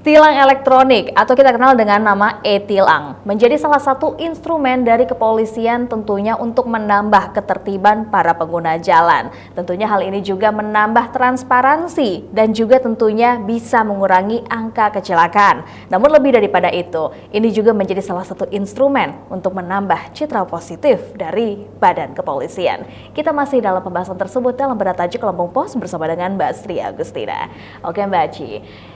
Tilang elektronik atau kita kenal dengan nama e-tilang menjadi salah satu instrumen dari kepolisian tentunya untuk menambah ketertiban para pengguna jalan. Tentunya hal ini juga menambah transparansi dan juga tentunya bisa mengurangi angka kecelakaan. Namun lebih daripada itu, ini juga menjadi salah satu instrumen untuk menambah citra positif dari badan kepolisian. Kita masih dalam pembahasan tersebut dalam bertajuk Lempung Pos bersama dengan Mbak Sri Agustina. Oke Mbak Ci,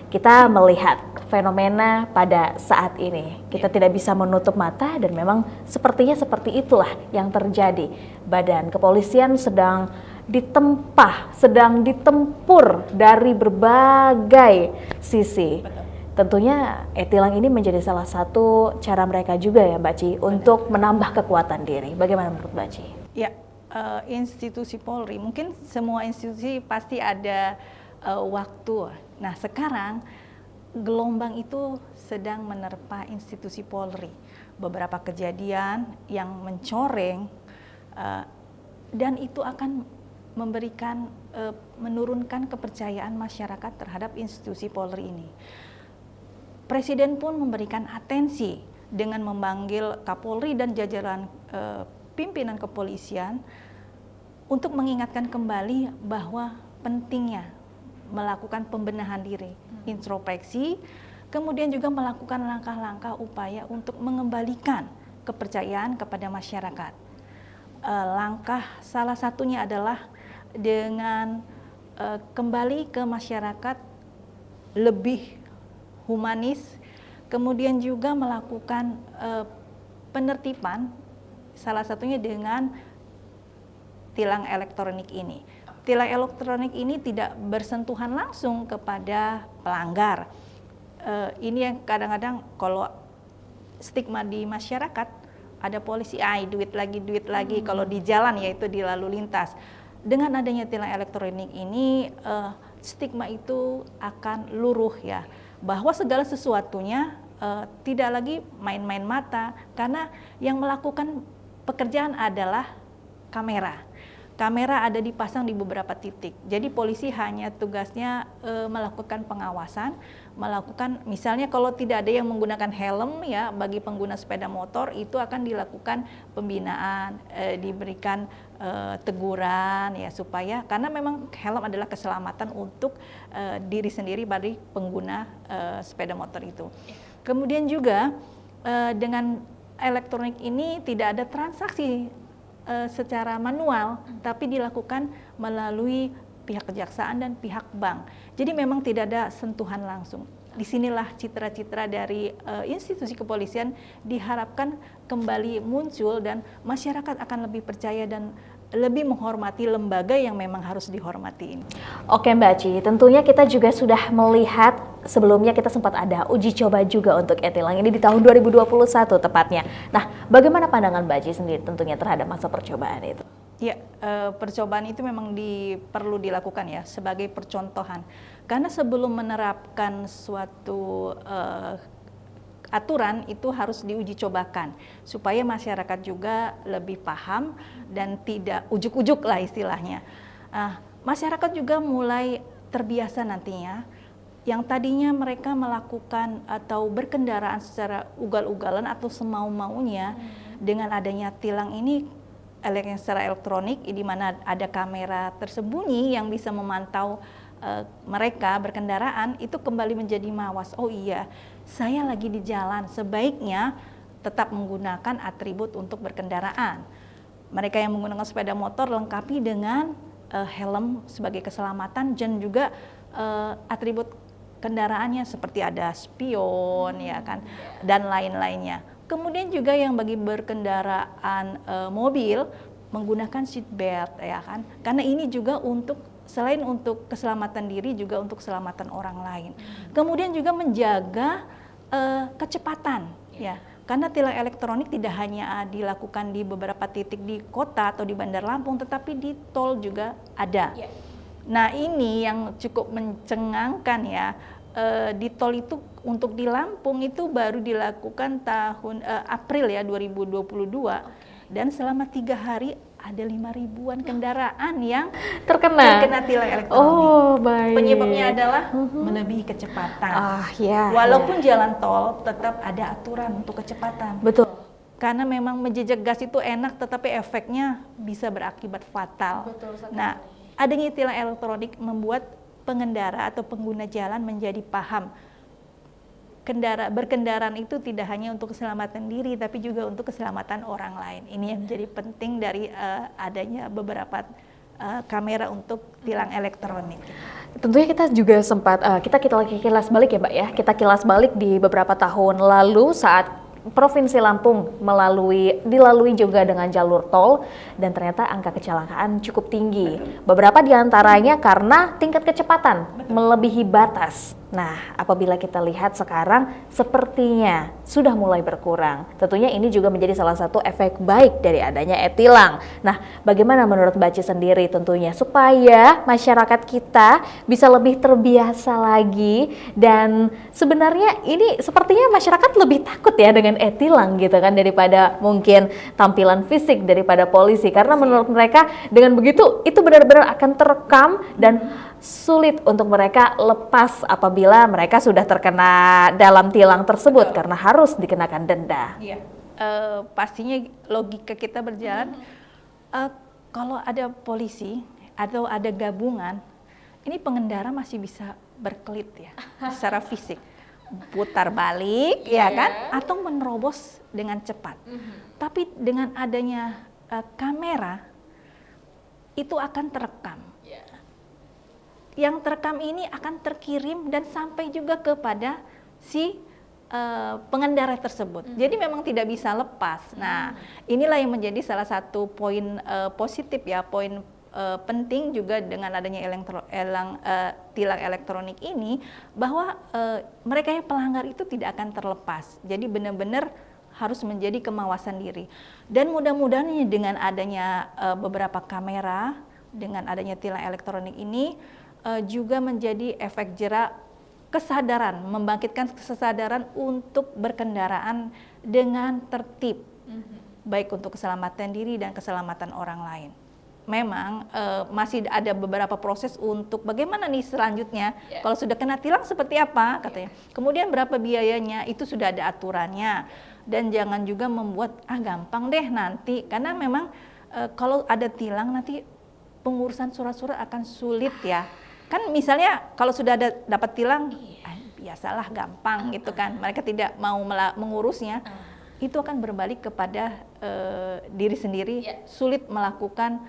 kita melihat fenomena pada saat ini. Kita tidak bisa menutup mata dan memang sepertinya seperti itulah yang terjadi. Badan kepolisian sedang ditempa, sedang ditempur dari berbagai sisi. Tentunya e-tilang ini menjadi salah satu cara mereka juga ya Mbak Ci untuk menambah kekuatan diri. Bagaimana menurut Mbak Ci? Ya, institusi Polri, mungkin semua institusi pasti ada waktu. Nah sekarang gelombang itu sedang menerpa institusi Polri. Beberapa kejadian yang mencoreng dan itu akan memberikan menurunkan kepercayaan masyarakat terhadap institusi Polri ini. Presiden pun memberikan atensi dengan memanggil Kapolri dan jajaran pimpinan kepolisian untuk mengingatkan kembali bahwa pentingnya melakukan pembenahan diri, introspeksi, kemudian juga melakukan langkah-langkah upaya untuk mengembalikan kepercayaan kepada masyarakat. Langkah salah satunya adalah dengan kembali ke masyarakat lebih humanis, kemudian juga melakukan penertiban, salah satunya dengan tilang elektronik ini. Tilang elektronik ini tidak bersentuhan langsung kepada pelanggar. Ini yang kadang-kadang kalau stigma di masyarakat, ada polisi, duit lagi, kalau di jalan yaitu di lalu lintas. Dengan adanya tilang elektronik ini, stigma itu akan luruh ya, bahwa segala sesuatunya tidak lagi main-main mata, karena yang melakukan pekerjaan adalah kamera. Kamera ada dipasang di beberapa titik. Jadi polisi hanya tugasnya melakukan pengawasan, melakukan misalnya kalau tidak ada yang menggunakan helm ya bagi pengguna sepeda motor itu akan dilakukan pembinaan, diberikan teguran ya supaya karena memang helm adalah keselamatan untuk diri sendiri bagi pengguna sepeda motor itu. Kemudian juga dengan elektronik ini tidak ada transaksi secara manual, tapi dilakukan melalui pihak kejaksaan dan pihak bank. Jadi memang tidak ada sentuhan langsung. Disinilah citra-citra dari institusi kepolisian diharapkan kembali muncul dan masyarakat akan lebih percaya dan lebih menghormati lembaga yang memang harus dihormati ini. Oke Mbak Ci, tentunya kita juga sudah melihat sebelumnya kita sempat ada uji coba juga untuk e-tilang ini di tahun 2021 tepatnya. Nah, bagaimana pandangan Mbak Ci sendiri tentunya terhadap masa percobaan itu? Ya, percobaan itu memang perlu dilakukan ya sebagai percontohan. Karena sebelum menerapkan suatu aturan itu harus diuji cobakan supaya masyarakat juga lebih paham dan tidak ujuk-ujuk lah istilahnya. Masyarakat juga mulai terbiasa nantinya yang tadinya mereka melakukan atau berkendaraan secara ugal-ugalan atau semau-maunya dengan adanya tilang ini secara elektronik di mana ada kamera tersembunyi yang bisa memantau mereka berkendaraan itu kembali menjadi mawas. Oh iya, saya lagi di jalan, sebaiknya tetap menggunakan atribut untuk berkendaraan. Mereka yang menggunakan sepeda motor lengkapi dengan helm sebagai keselamatan dan juga atribut kendaraannya seperti ada spion ya kan dan lain-lainnya. Kemudian juga yang bagi berkendaraan mobil menggunakan seat belt ya kan. Karena ini juga selain untuk keselamatan diri juga untuk keselamatan orang lain. Kemudian juga menjaga kecepatan ya. Karena tilang elektronik tidak hanya dilakukan di beberapa titik di kota atau di Bandar Lampung, tetapi di tol juga ada. Nah ini yang cukup mencengangkan ya. Di tol itu untuk di Lampung itu baru dilakukan tahun April ya 2022 dan selama 3 hari ada 5.000-an kendaraan yang terkena tilang elektronik. Oh, baik. Penyebabnya adalah melebihi kecepatan. Ya, Walaupun jalan tol tetap ada aturan untuk kecepatan. betul. Karena memang menjejak gas itu enak, tetapi efeknya bisa berakibat fatal. Betul sekali. Nah, adanya tilang elektronik membuat pengendara atau pengguna jalan menjadi paham berkendaraan itu tidak hanya untuk keselamatan diri, tapi juga untuk keselamatan orang lain. Ini yang menjadi penting dari adanya beberapa kamera untuk tilang elektronik. Tentunya kita juga sempat kita kilas balik ya, Mbak ya. Kita kilas balik di beberapa tahun lalu saat Provinsi Lampung dilalui juga dengan jalur tol dan ternyata angka kecelakaan cukup tinggi. Beberapa diantaranya karena tingkat kecepatan melebihi batas. Nah, apabila kita lihat sekarang sepertinya sudah mulai berkurang. Tentunya ini juga menjadi salah satu efek baik dari adanya e-tilang. Nah, bagaimana menurut Mbak Ci sendiri tentunya supaya masyarakat kita bisa lebih terbiasa lagi, dan sebenarnya ini sepertinya masyarakat lebih takut ya dengan e-tilang gitu kan daripada mungkin tampilan fisik daripada polisi, karena menurut mereka dengan begitu itu benar-benar akan terekam dan sulit untuk mereka lepas apabila mereka sudah terkena dalam tilang tersebut karena harus dikenakan denda. Iya. Pastinya logika kita berjalan, kalau ada polisi atau ada gabungan, ini pengendara masih bisa berkelit ya secara fisik, putar balik ya kan, atau menerobos dengan cepat. Tapi dengan adanya kamera itu akan terekam. Yang terekam ini akan terkirim dan sampai juga kepada si pengendara tersebut. Jadi memang tidak bisa lepas. Nah, inilah yang menjadi salah satu poin positif ya, poin penting juga dengan adanya tilang elektronik ini, bahwa mereka yang pelanggar itu tidak akan terlepas. Jadi benar-benar harus menjadi kemawasan diri. Dan mudah-mudahan dengan adanya beberapa kamera, dengan adanya tilang elektronik ini juga menjadi efek jerak kesadaran, membangkitkan kesadaran untuk berkendaraan dengan tertib, baik untuk keselamatan diri dan keselamatan orang lain. Memang masih ada beberapa proses untuk bagaimana nih selanjutnya, kalau sudah kena tilang seperti apa katanya. Kemudian berapa biayanya, itu sudah ada aturannya. Dan jangan juga membuat gampang deh nanti, karena memang kalau ada tilang nanti pengurusan surat-surat akan sulit ya. Kan misalnya kalau sudah ada dapat tilang, biasalah gampang gitu kan, mereka tidak mau mengurusnya, itu akan berbalik kepada diri sendiri, sulit melakukan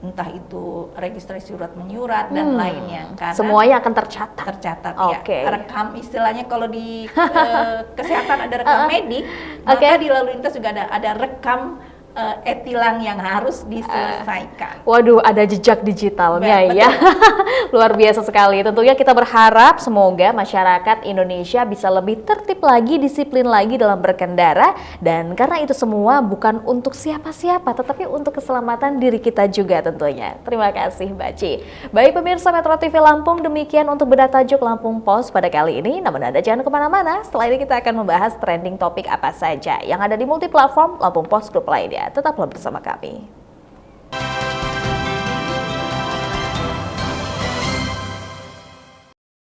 entah itu registrasi surat menyurat dan lainnya. Karena semuanya akan tercatat ya, rekam istilahnya kalau di kesehatan ada rekam medik, maka di lalu lintas juga ada rekam e-tilang yang harus diselesaikan. Waduh, ada jejak digitalnya ya. Luar biasa sekali. Tentunya kita berharap semoga masyarakat Indonesia bisa lebih tertib lagi, disiplin lagi dalam berkendara, dan karena itu semua bukan untuk siapa-siapa, tetapi untuk keselamatan diri kita juga tentunya. Terima kasih Mbak Ci. Baik pemirsa Metro TV Lampung, demikian untuk bedah tajuk Lampung Post pada kali ini. Namun Anda jangan kemana-mana, setelah ini kita akan membahas trending topik apa saja yang ada di multiplatform Lampung Post Group lainnya. Tetaplah bersama kami.